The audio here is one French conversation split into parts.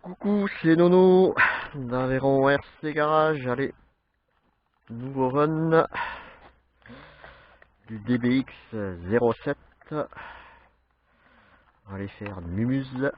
Coucou, c'est Nono d'Aveyron RC Garage. Allez, nouveau run du DBX 07. On va aller faire du mumuse.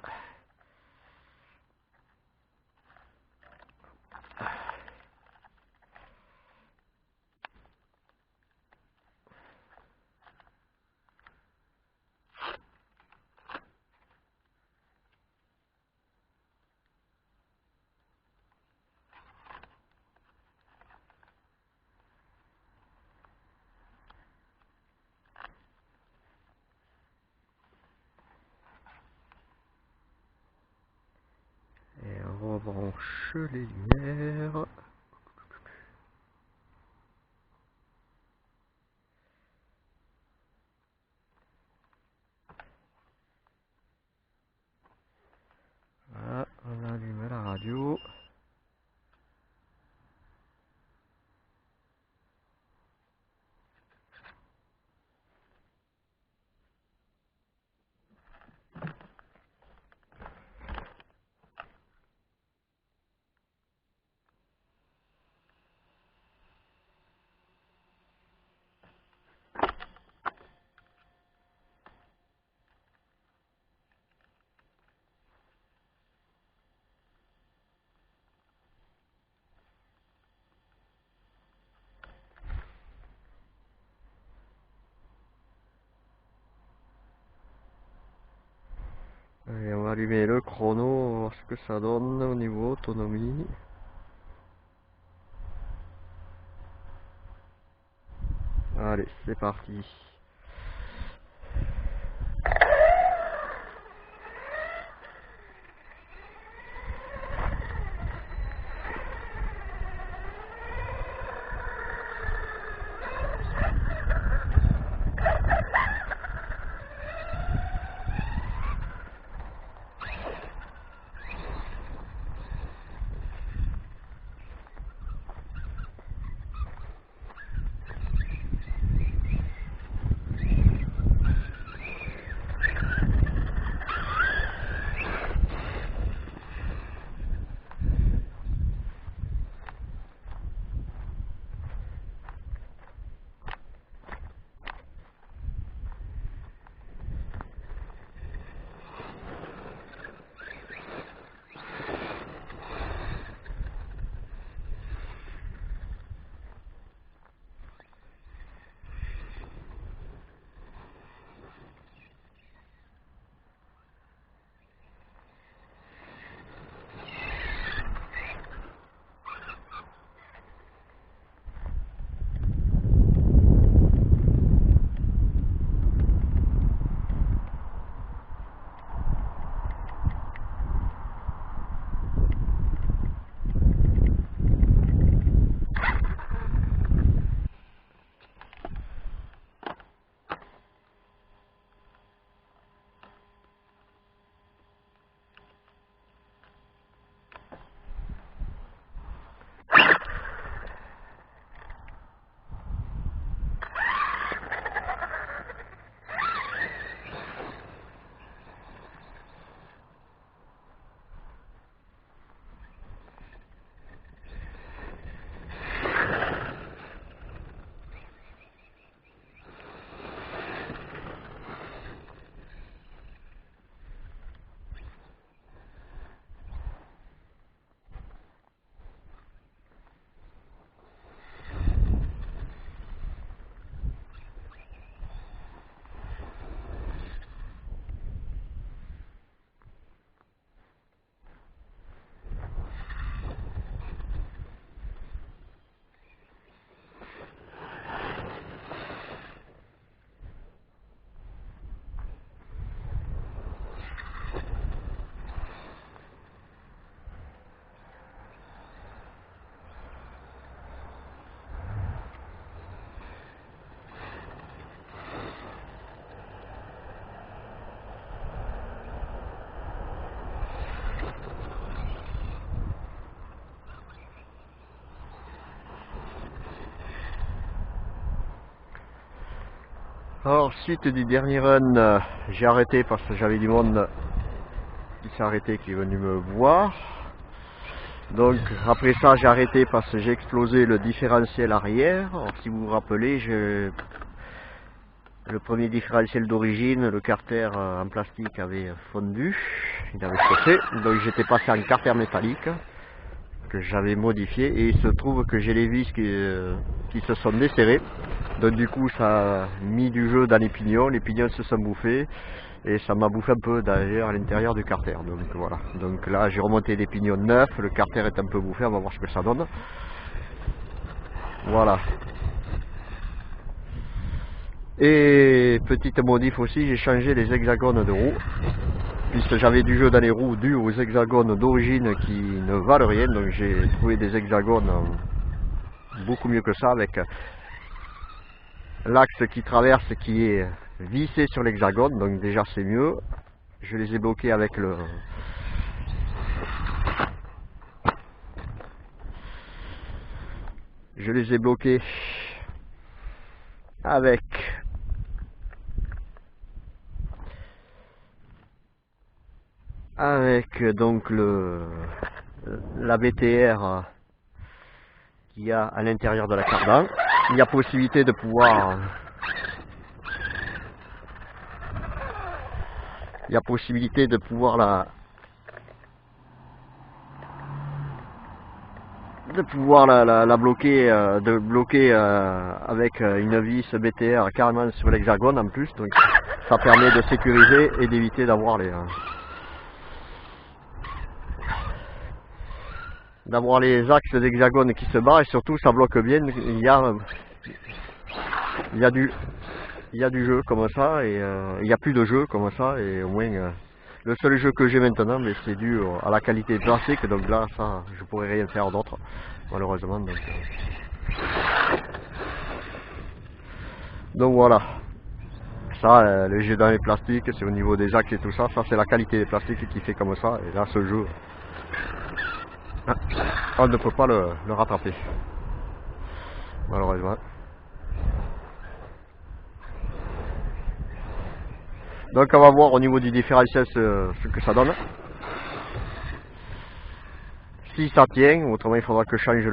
Et on rebranche les lumières. Voilà, on allume la radio. Et on va allumer le chrono, voir ce que ça donne au niveau autonomie. Allez, c'est parti. Alors, suite du dernier run, j'ai arrêté parce que j'avais du monde qui s'est arrêté, qui est venu me voir. Donc après ça j'ai arrêté parce que j'ai explosé le différentiel arrière. Alors, si vous vous rappelez, le premier différentiel d'origine, le carter en plastique avait fondu, il avait chauffé, donc j'étais passé en carter métallique que j'avais modifié et il se trouve que j'ai les vis qui se sont desserrées, donc du coup ça a mis du jeu dans les pignons se sont bouffés et ça m'a bouffé un peu d'ailleurs à l'intérieur du carter, donc voilà. Donc là j'ai remonté des pignons neufs, le carter est un peu bouffé, on va voir ce que ça donne. Voilà. Et petite modif aussi, j'ai changé les hexagones de roues, puisque j'avais du jeu dans les roues dû aux hexagones d'origine qui ne valent rien, donc j'ai trouvé des hexagones beaucoup mieux que ça, avec l'axe qui traverse qui est vissé sur l'hexagone, donc déjà c'est mieux. Je les ai bloqués avec le... Je les ai bloqués avec donc la BTR qu'il y a à l'intérieur de la cardan. Il y a possibilité de pouvoir la bloquer, de bloquer avec une vis BTR carrément sur l'hexagone en plus, donc ça permet de sécuriser et d'éviter d'avoir les axes d'hexagone qui se barrent, et surtout ça bloque bien. Il y a du jeu comme ça, et il n'y a plus de jeu comme ça, et au moins le seul jeu que j'ai maintenant, mais c'est dû à la qualité de plastique, donc là ça je pourrais rien faire d'autre malheureusement. Donc voilà, ça le jeu dans les plastiques, c'est au niveau des axes et tout ça, c'est la qualité des plastiques qui fait comme ça, et là ce jeu on ne peut pas le rattraper malheureusement. Donc on va voir au niveau du différentiel ce que ça donne. Si ça tient, autrement il faudra que je change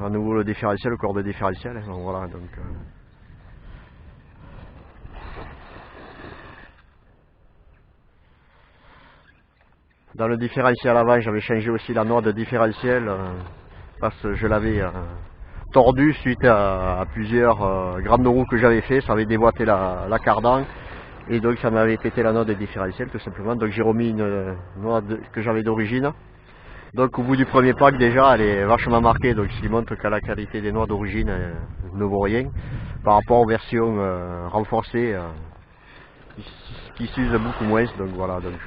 à nouveau le différentiel, le corps de différentiel. Donc voilà, donc dans le différentiel avant, j'avais changé aussi la noix de différentiel parce que je l'avais tordu suite à plusieurs grandes roues que j'avais fait. Ça avait déboîté la cardan et donc ça m'avait pété la noix de différentiel tout simplement. Donc j'ai remis une noix que j'avais d'origine. Donc au bout du premier pack déjà elle est vachement marquée, donc ce qui montre que la qualité des noix d'origine ne vaut rien par rapport aux versions renforcées qui s'usent beaucoup moins. Donc voilà, donc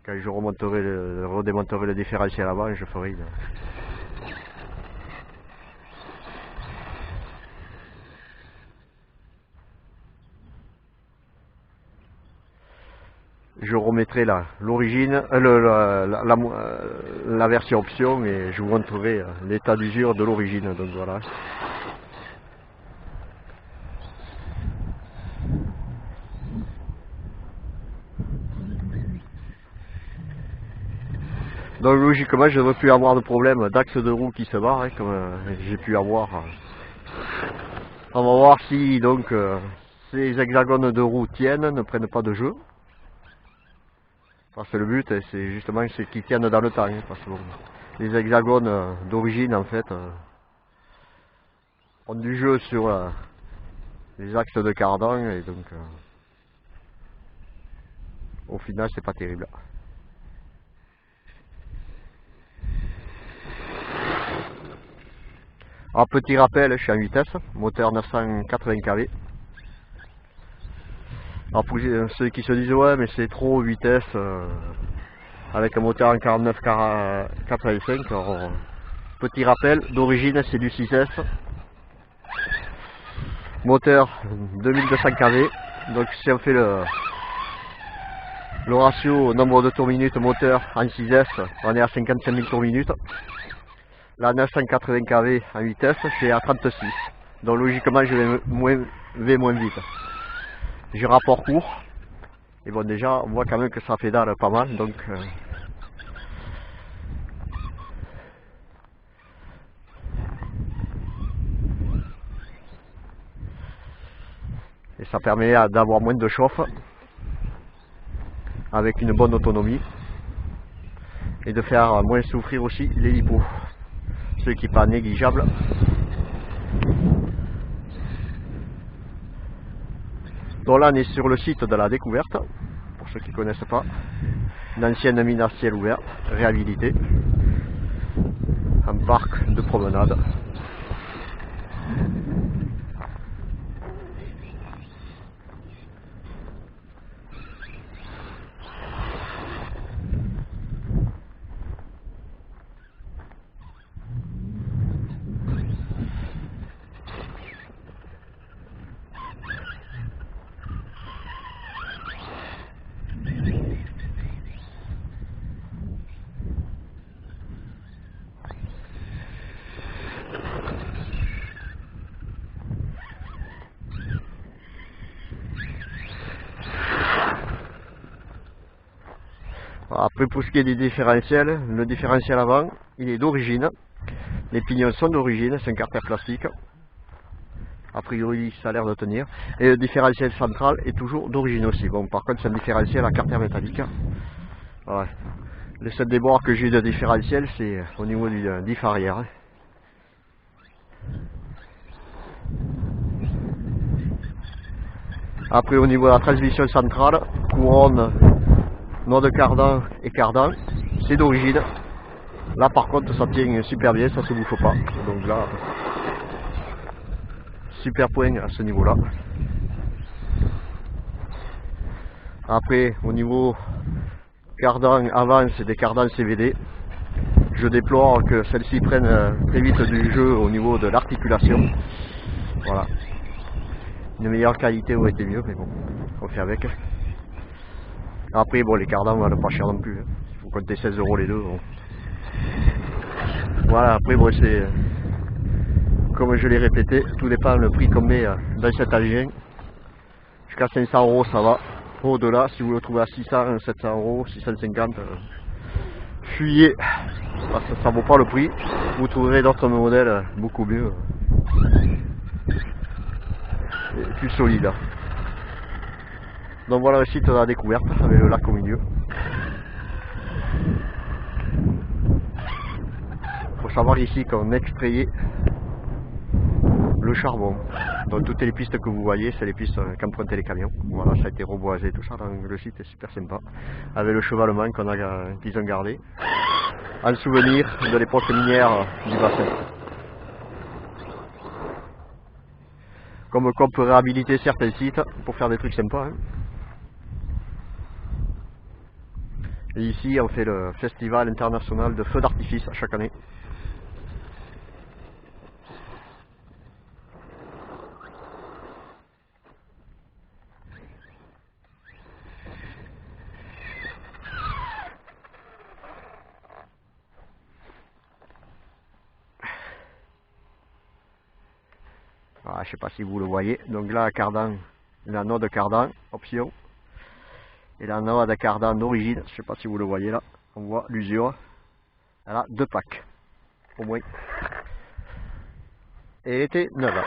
quand je redémonterai le différentiel avant, je ferai je remettrai l'origine, la version option, et je vous montrerai l'état d'usure de l'origine. Donc voilà. Donc logiquement je ne devrais plus avoir de problème d'axe de roue qui se barre, hein, comme j'ai pu avoir. On va voir si donc ces hexagones de roue tiennent, ne prennent pas de jeu. Parce que le but c'est justement qu'ils tiennent dans le temps, hein, parce que bon, les hexagones d'origine en fait ont du jeu sur les axes de cardan, et donc au final c'est pas terrible. Alors petit rappel, je suis en vitesse, moteur 980 kV. Alors pour ceux qui se disent ouais mais c'est trop vitesse avec un moteur en 49,85, alors petit rappel, d'origine c'est du 6S, moteur 2200 kV, donc si on fait le ratio nombre de tours minute moteur en 6S, on est à 55 000 tours minute. La 980 kV en vitesse, c'est à 36, donc logiquement je vais moins vite. J'ai rapport court, Et bon, déjà, on voit quand même que ça pédale pas mal, donc... Et ça permet d'avoir moins de chauffe, avec une bonne autonomie, et de faire moins souffrir aussi l'hélipo, ce qui n'est pas négligeable. Donc là, on est sur le site de la découverte, pour ceux qui ne connaissent pas, l'ancienne mine à ciel ouvert, réhabilitée, un parc de promenade. Après, pour ce qui est des différentiels, le différentiel avant, il est d'origine. Les pignons sont d'origine, c'est un carter plastique. A priori, ça a l'air de tenir. Et le différentiel central est toujours d'origine aussi. Bon, par contre, c'est un différentiel à carter métallique. Ouais. Les seuls déboires que j'ai eu de différentiel, c'est au niveau du diff arrière. Après, au niveau de la transmission centrale, couronne, noix de cardan et cardan, c'est d'origine. Là, par contre, ça tient super bien, ça se bouffe pas. Donc là, super point à ce niveau-là. Après, au niveau cardan avant, c'est des cardans CVD. Je déplore que celles-ci prennent très vite du jeu au niveau de l'articulation. Voilà. Une meilleure qualité aurait été mieux, mais bon, on fait avec. Après, bon, les cardans valent pas cher non plus. Il faut compter 16 € les deux. Bon. Voilà, après, bon, c'est comme je l'ai répété, tout dépend le prix qu'on met dans cet engin. Jusqu'à 500 € ça va. Au-delà, si vous le trouvez à 600, 700 €, 650, fuyez, parce que ça vaut pas le prix. Vous trouverez d'autres modèles beaucoup mieux et plus solides. Donc voilà le site de la découverte avec le lac au milieu. Il faut savoir ici qu'on extrayait le charbon. Donc toutes les pistes que vous voyez, c'est les pistes qu'empruntaient les camions. Voilà, ça a été reboisé tout ça, donc le site est super sympa. Avec le chevalement qu'ils ont gardé, en souvenir de l'époque minière du bassin. Comme on peut réhabiliter certains sites pour faire des trucs sympas. Hein. Et ici, on fait le festival international de feux d'artifice chaque année. Voilà, je ne sais pas si vous le voyez. Donc là, cardan, la noix de cardan, option. Et la noix de cardan d'origine, je ne sais pas si vous le voyez là. On voit l'usure. Elle a 2 packs, au moins. Et elle était neuve.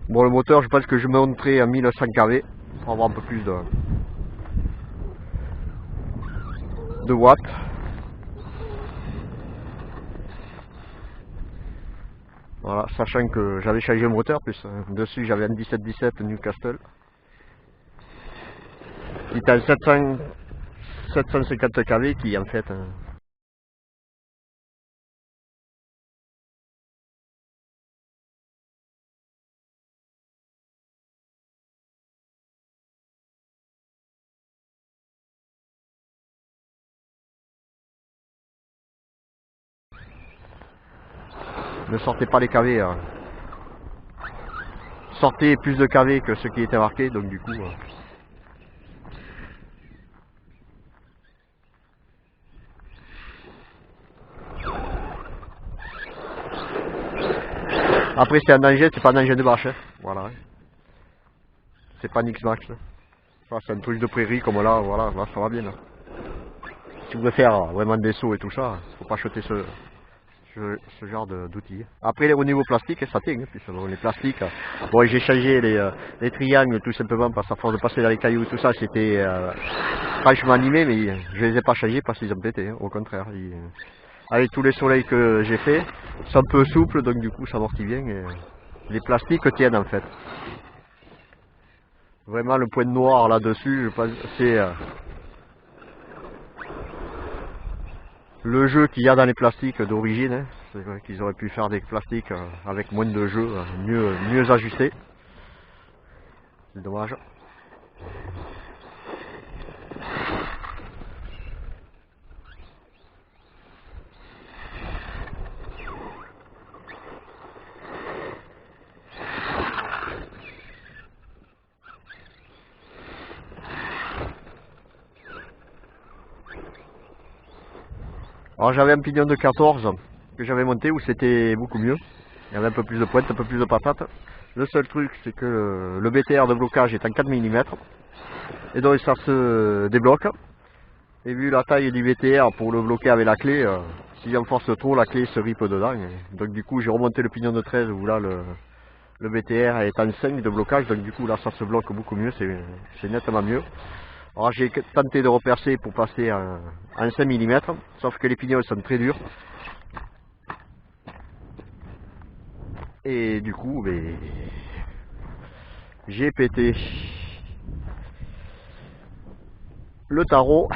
Bon, le moteur, je pense que je monterai à 1100 kV pour avoir un peu plus de watts. Voilà, sachant que j'avais changé le moteur, plus dessus j'avais un 1717 Newcastle qui est un 750 kV qui en fait ne sortait pas les kV. Sortait plus de kV que ce qui était marqué, donc du coup. Après c'est un engin, c'est pas un engin de bâche, hein. Voilà. C'est pas un X-Max. Ça, c'est un truc de prairie comme là, voilà, là ça va bien. Là. Si vous voulez faire vraiment des sauts et tout ça, faut pas acheter ce genre d'outils. Après au niveau plastique, ça tient, hein, puisque bon, les plastiques, bon j'ai changé les triangles tout simplement parce qu'à force de passer dans les cailloux tout ça, c'était franchement animé, mais je les ai pas changés parce qu'ils ont pété, hein, au contraire. Avec tous les soleils que j'ai fait, ils sont un peu souples, donc du coup ça amortit bien. Et les plastiques tiennent en fait. Vraiment le point noir là-dessus, je pense c'est le jeu qu'il y a dans les plastiques d'origine. Hein. C'est vrai qu'ils auraient pu faire des plastiques avec moins de jeux, mieux ajustés. C'est dommage. Alors j'avais un pignon de 14 que j'avais monté où c'était beaucoup mieux. Il y avait un peu plus de pointe, un peu plus de patate. Le seul truc c'est que le BTR de blocage est en 4 mm et donc ça se débloque. Et vu la taille du BTR pour le bloquer avec la clé, si j'en force trop la clé se ripe dedans. Et donc du coup j'ai remonté le pignon de 13 où là le BTR est en 5 de blocage, donc du coup là ça se bloque beaucoup mieux, c'est nettement mieux. Alors j'ai tenté de repercer pour passer en 5 mm, sauf que les pignons sont très durs. Et du coup, ben, j'ai pété le tarot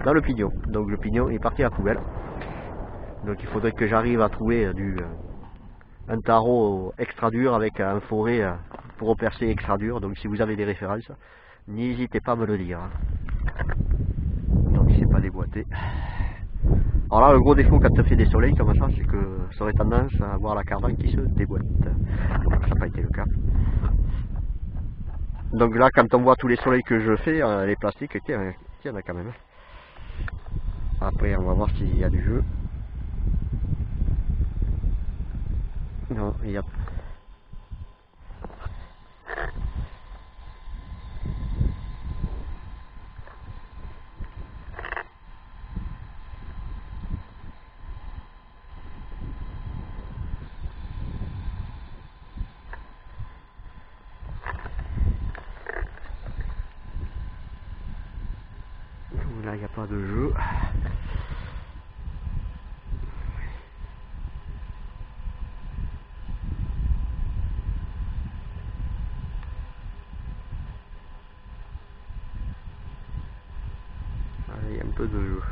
dans le pignon. Donc le pignon est parti à la poubelle. Donc il faudrait que j'arrive à trouver un tarot extra dur avec un forêt pour repercer extra dur. Donc si vous avez des références, n'hésitez pas à me le dire. Donc c'est pas déboîté. Alors là, le gros défaut quand tu fait des soleils comme ça, c'est que ça aurait tendance à avoir la cardane qui se déboîte. Donc ça n'a pas été le cas. Donc là, quand on voit tous les soleils que je fais, les plastiques tiennent quand même. Après, on va voir s'il y a du jeu. Non, il y a... Là, il n'y a pas de jeu. Allez, il y a un peu de jeu.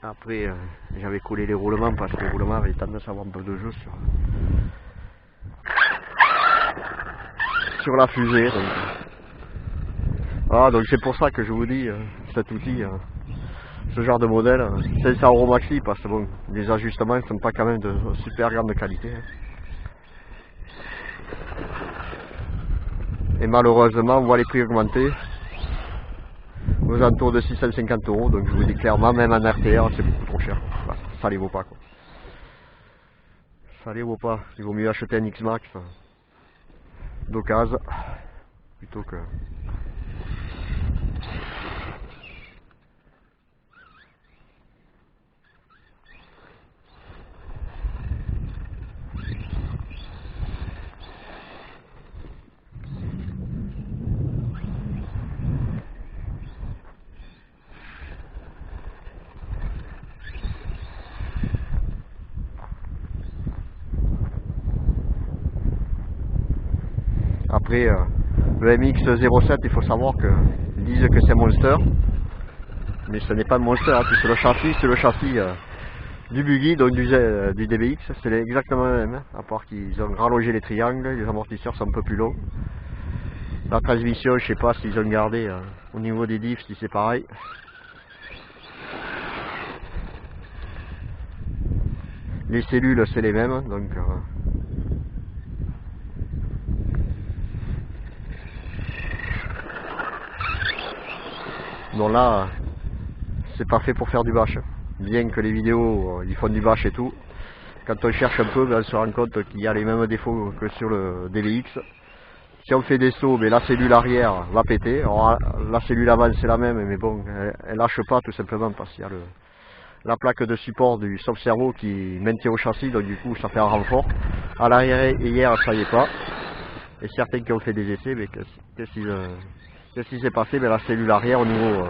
Après, j'avais collé les roulements parce que les roulements avaient tendance à avoir un peu de jeu sur la fusée. Donc. Ah, donc c'est pour ça que je vous dis, cet outil, ce genre de modèle, 500 € maxi, parce que bon, les ajustements ne sont pas quand même de super grande qualité. Hein. Et malheureusement, on voit les prix augmenter aux alentours de 650 €, donc je vous dis clairement, même en RTR, c'est beaucoup trop cher. Voilà, ça les vaut pas quoi. Ça les vaut pas, il vaut mieux acheter un X-Max d'occasion plutôt que... Après, le MX-07, il faut savoir qu'ils disent que c'est Monster, mais ce n'est pas Monster, hein, c'est le châssis du buggy, donc du DBX, c'est exactement le même, hein, à part qu'ils ont rallongé les triangles, les amortisseurs sont un peu plus longs. La transmission, je sais pas s'ils ont gardé au niveau des diffs, si c'est pareil. Les cellules, c'est les mêmes, donc... Bon là, c'est pas fait pour faire du bâche. bien que les vidéos ils font du bâche et tout, quand on cherche un peu, ben, on se rend compte qu'il y a les mêmes défauts que sur le DBX. Si on fait des sauts, ben, la cellule arrière va péter. Alors, la cellule avant c'est la même, mais bon, elle lâche pas tout simplement parce qu'il y a la plaque de support du sauve-cerveau qui maintient au châssis, donc du coup ça fait un renfort. À l'arrière hier ça y est pas. Et certains qui ont fait des essais, mais qu'est-ce qui s'est passé? Ben, la cellule arrière au niveau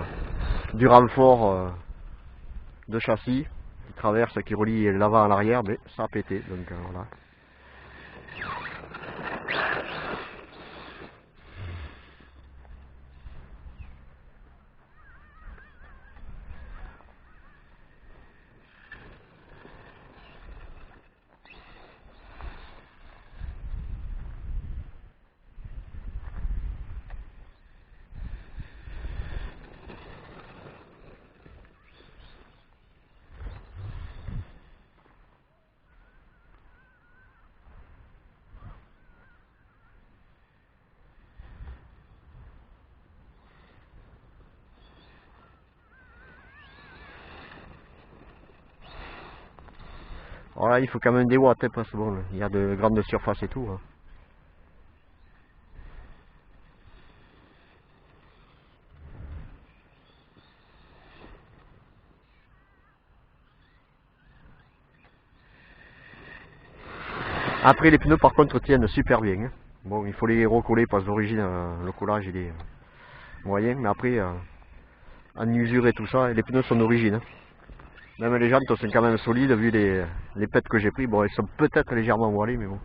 du renfort de châssis qui traverse, qui relie l'avant à l'arrière, mais ça a pété. Donc voilà. Alors là, il faut quand même des watts, hein, parce que bon, il y a de grandes surfaces et tout. Hein. Après, les pneus par contre tiennent super bien. Hein. Bon, il faut les recoller parce que d'origine, le collage il est moyen, mais après, en usure et tout ça, les pneus sont d'origine. Hein. Même les jantes sont quand même solides vu les pètes que j'ai pris. Bon, elles sont peut-être légèrement voilées, mais bon.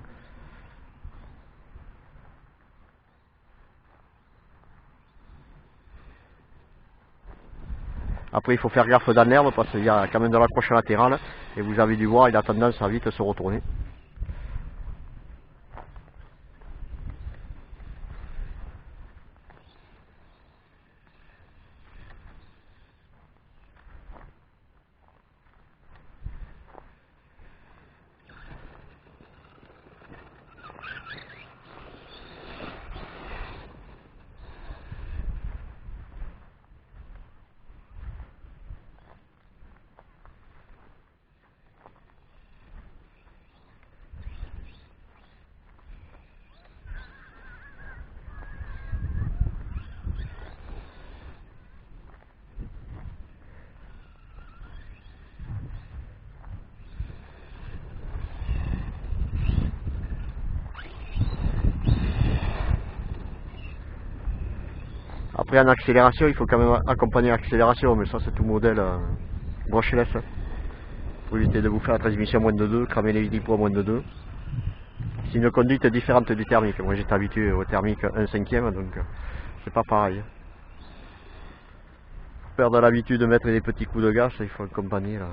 Après, il faut faire gaffe dans l'herbe parce qu'il y a quand même de l'accroche latérale et vous avez dû voir, il a tendance à vite se retourner. Après en accélération, il faut quand même accompagner l'accélération, mais ça c'est tout modèle brushless. Pour éviter de vous faire la transmission à moins de 2, cramer les litres à moins de 2. C'est une conduite différente du thermique. Moi j'étais habitué au thermique 1/5, donc c'est pas pareil. Pour perdre l'habitude de mettre des petits coups de gaz, il faut accompagner là.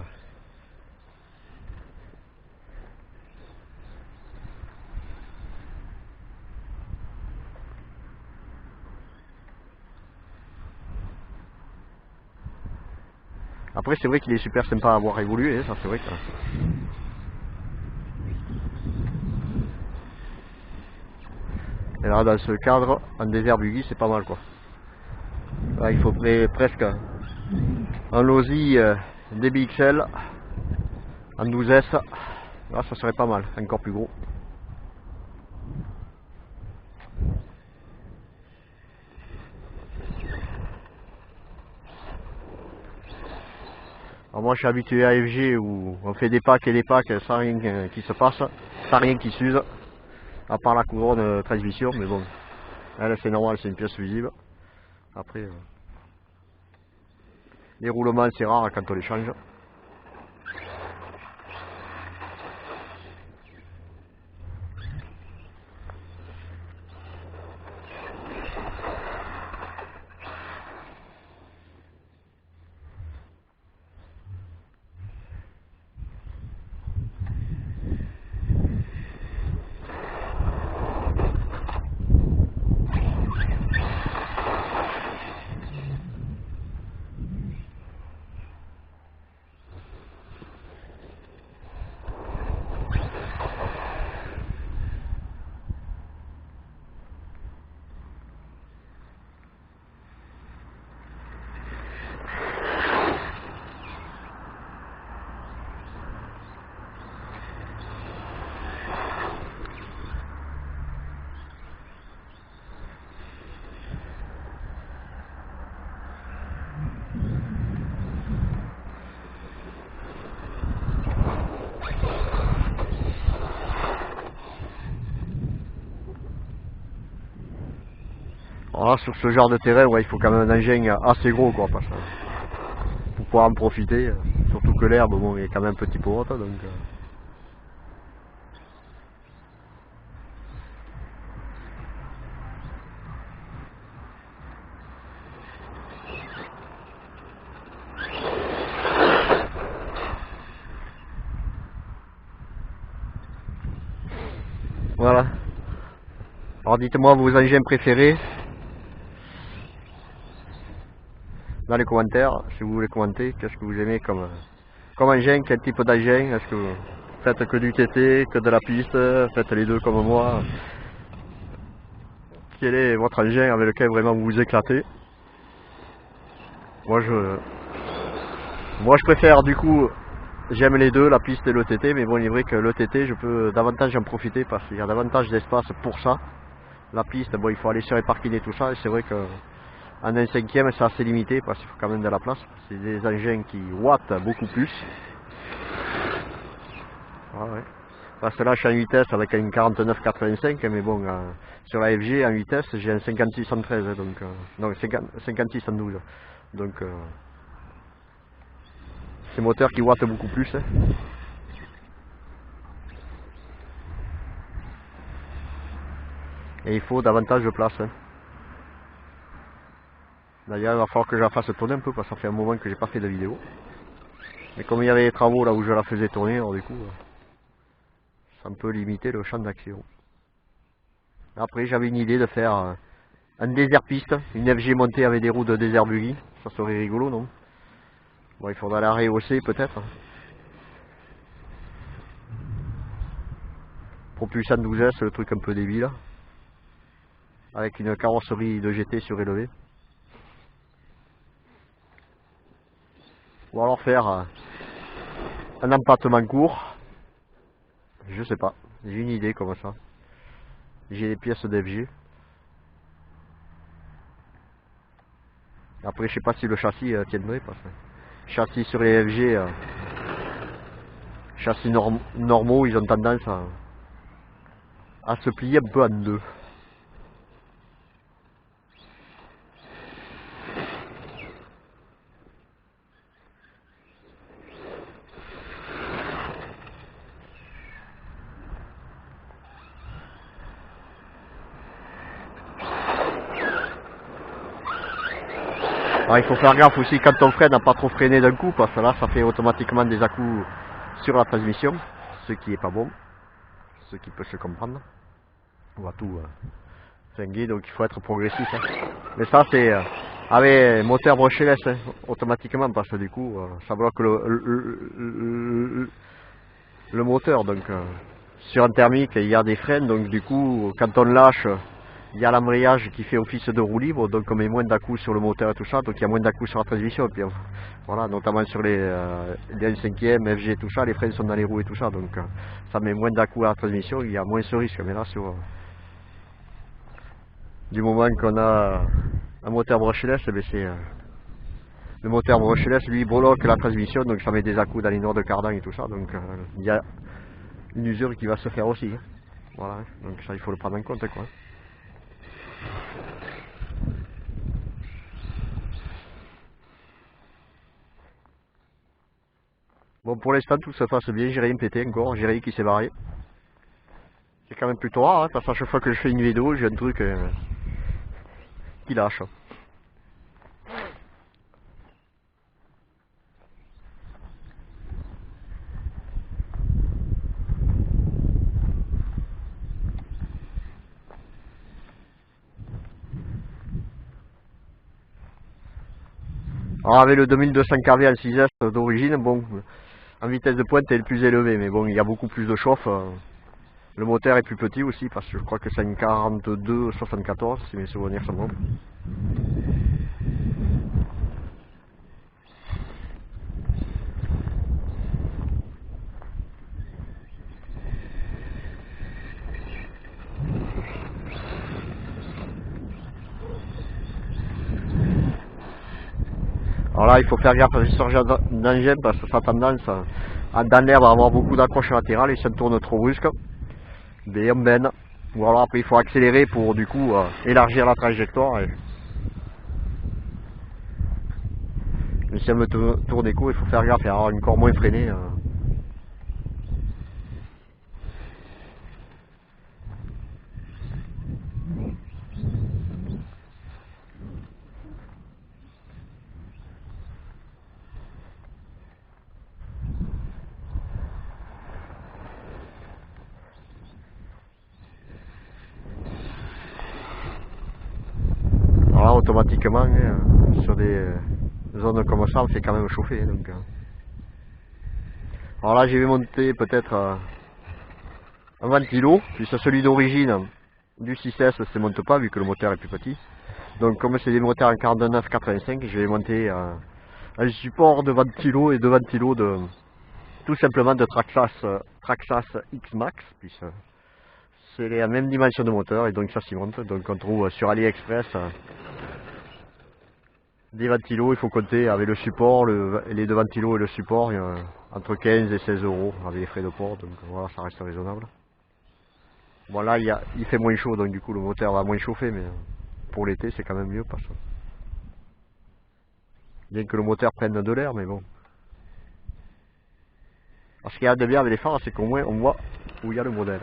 Après c'est vrai qu'il est super sympa à avoir évolué, hein, ça c'est vrai que... Et là dans ce cadre, en désert buggy c'est pas mal quoi. Là, il faut presque un Losi DBXL en 12S. Là ça serait pas mal, encore plus gros. Alors moi je suis habitué à FG où on fait des packs et des packs sans rien qui se passe, sans rien qui s'use, à part la couronne transmission, mais bon, elle c'est normal, c'est une pièce fusible. Après, les roulements c'est rare quand on les change. Alors, sur ce genre de terrain, ouais, il faut quand même un engin assez gros quoi, pour pouvoir en profiter. Surtout que l'herbe, bon, est quand même un petit peu haute, donc... Voilà. Alors dites-moi vos engins préférés dans les commentaires, si vous voulez commenter, qu'est-ce que vous aimez comme engin, quel type d'engin, est-ce que vous faites que du TT, que de la piste, faites les deux comme moi. Quel est votre engin avec lequel vraiment vous vous éclatez? Moi je préfère du coup, j'aime les deux, la piste et le TT, mais bon il est vrai que le TT je peux davantage en profiter parce qu'il y a davantage d'espace pour ça. La piste, bon il faut aller sur les parkings et tout ça, et c'est vrai que en 1/5e c'est assez limité parce qu'il faut quand même de la place. C'est des engins qui wattent beaucoup plus. Ah ouais. Parce que là je suis en vitesse avec un 49-85, mais bon sur la FG en vitesse j'ai un 56-113, donc non 56-112. Donc c'est moteur qui wattent beaucoup plus. Hein. Et il faut davantage de place. Hein. D'ailleurs il va falloir que je la fasse tourner un peu parce que ça fait un moment que j'ai pas fait de vidéo. Mais comme il y avait les travaux là où je la faisais tourner, alors du coup ça peut limiter le champ d'action. Après j'avais une idée de faire un désert piste, une FG montée avec des roues de désert buggy, ça serait rigolo non? Bon il faudra la rehausser peut-être. Propulsion 12S, le truc un peu débile. Avec une carrosserie de GT surélevée. Ou alors faire un empattement court. Je sais pas, j'ai une idée comme ça. J'ai des pièces d'FG. Après je sais pas si le châssis tiendrait parce que châssis sur les FG, châssis normaux, ils ont tendance à se plier un peu en deux. Alors il faut faire gaffe aussi quand on freine à pas trop freiner d'un coup parce que là ça fait automatiquement des à-coups sur la transmission, ce qui est pas bon, ce qui peut se comprendre. On va tout flinguer, donc il faut être progressif. Hein. Mais ça c'est avec moteur brushless hein, automatiquement parce que du coup ça bloque le moteur. Donc sur un thermique il y a des freins, donc du coup quand on lâche il y a l'embrayage qui fait office de roue libre, donc on met moins d'à-coups sur le moteur et tout ça, donc il y a moins d'à-coups sur la transmission, et puis voilà, notamment sur les 1/5e, FG et tout ça, les freins sont dans les roues et tout ça, donc ça met moins d'à-coups à la transmission, il y a moins ce risque, mais là sur du moment qu'on a un moteur brushless, c'est le moteur brushless lui bloque la transmission, donc ça met des à-coups dans les noix de cardan et tout ça, donc il y a une usure qui va se faire aussi, hein. Voilà, donc ça il faut le prendre en compte quoi. Bon pour l'instant tout se passe bien, j'ai rien pété encore, j'ai rien qui s'est barré. C'est quand même plutôt rare, hein, parce qu'à chaque fois que je fais une vidéo, j'ai un truc qui lâche. Alors avec le 2200 kV en 6S d'origine, bon, en vitesse de pointe elle est le plus élevée, mais bon il y a beaucoup plus de chauffe. Le moteur est plus petit aussi parce que je crois que c'est une 42-74 si mes souvenirs sont bons. Alors là il faut faire gaffe à ce genre d'engin parce que ça a tendance dans l'herbe à avoir beaucoup d'accroches latérales et ça tourne trop brusque. Des benne. Ou alors après il faut accélérer pour du coup élargir la trajectoire. Mais si elle me tourne des coups, il faut faire gaffe et avoir encore moins freiné. Alors là, automatiquement, sur des zones comme ça, on fait quand même chauffer. Donc, alors là, je vais monter peut-être un ventilo, puisque celui d'origine du 6S ne se monte pas vu que le moteur est plus petit. Donc comme c'est des moteurs en 49-85, je vais monter un support de ventilo et de ventilo de tout simplement de Traxxas X-Max, puisque c'est la même dimension de moteur et donc ça s'y monte. Donc on trouve sur AliExpress des ventilos, il faut compter avec le support, les deux ventilos et le support, entre 15 et 16 euros avec les frais de port, donc voilà, ça reste raisonnable. Bon là il fait moins chaud, donc du coup le moteur va moins chauffer, mais pour l'été c'est quand même mieux parce que bien que le moteur prenne de l'air, mais bon. Alors ce qu'il y a de bien avec les phares, c'est qu'au moins on voit où il y a le modèle.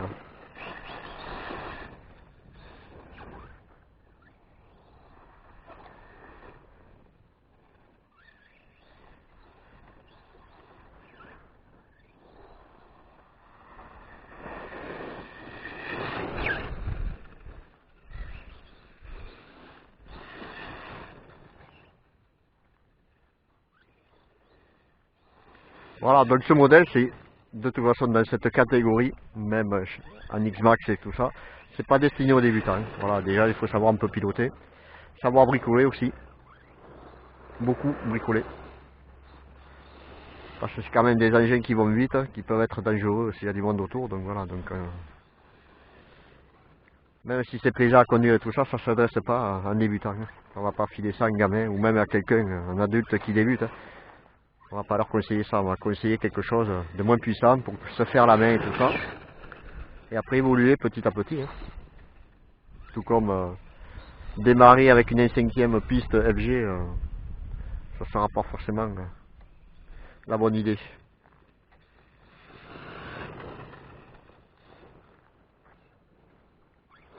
Voilà, donc ce modèle, c'est de toute façon dans cette catégorie, même en X-Max et tout ça, c'est pas destiné aux débutants. Voilà, déjà il faut savoir un peu piloter, savoir bricoler aussi, beaucoup bricoler. Parce que c'est quand même des engins qui vont vite, qui peuvent être dangereux s'il y a du monde autour, donc voilà, donc même si c'est plaisant à conduire et tout ça, ça ne s'adresse pas à un débutant. On va pas filer ça à un gamin ou même à quelqu'un, un adulte qui débute. On va pas leur conseiller ça, on va conseiller quelque chose de moins puissant pour se faire la main et tout ça. Et après évoluer petit à petit. Tout comme démarrer avec une 5e piste FG, ça sera pas forcément la bonne idée.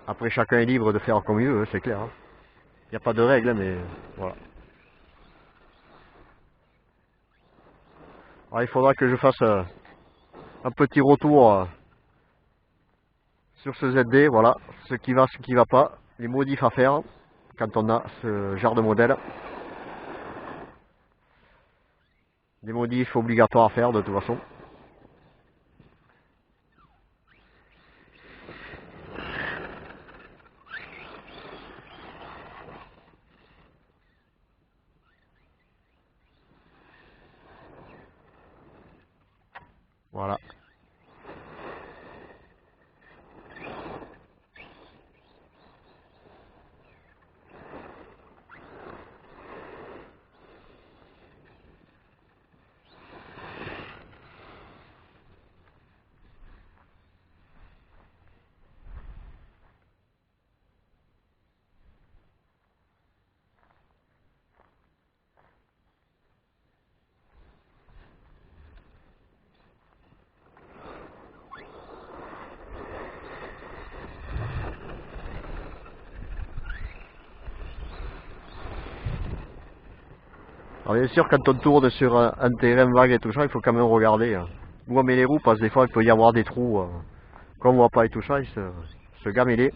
Après chacun est libre de faire comme il veut, c'est clair. Il n'y a pas de règle, mais voilà. Alors, il faudra que je fasse un petit retour sur ce ZD, voilà, ce qui va pas, les modifs à faire quand on a ce genre de modèle. Des modifs obligatoires à faire de toute façon. Voilà. Alors bien sûr, quand on tourne sur un terrain vague et tout ça, il faut quand même regarder où on met les roues, parce que des fois il peut y avoir des trous qu'on voit pas et tout ça, il se gamellait.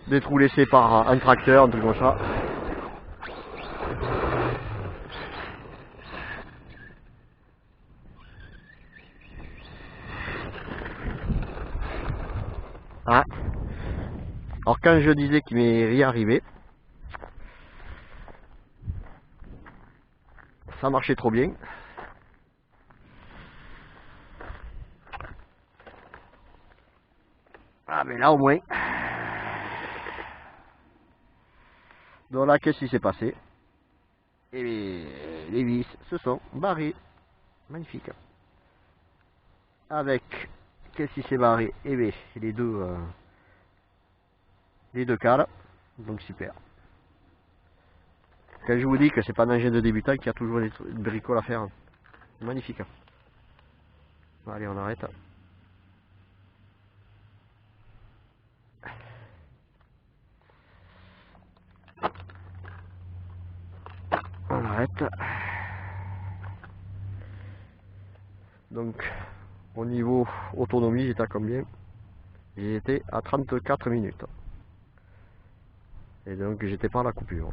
Des trous laissés par un tracteur, un truc comme ça. Ah. Alors quand je disais qu'il m'est rien arrivé, ça marchait trop bien. Ah mais là au moins. Donc là qu'est-ce qui s'est passé? Et les vis se sont barrées. Magnifique. Avec qu'est-ce qui s'est barré? Eh bien, les deux cales, donc super. Quand je vous dis que c'est pas un engin de débutant, qu'il y a toujours des bricoles à faire, magnifique. Allez, on arrête. On arrête. Donc, au niveau autonomie, j'étais à combien? J'étais à 34 minutes. Et donc, j'étais pas à la coupure.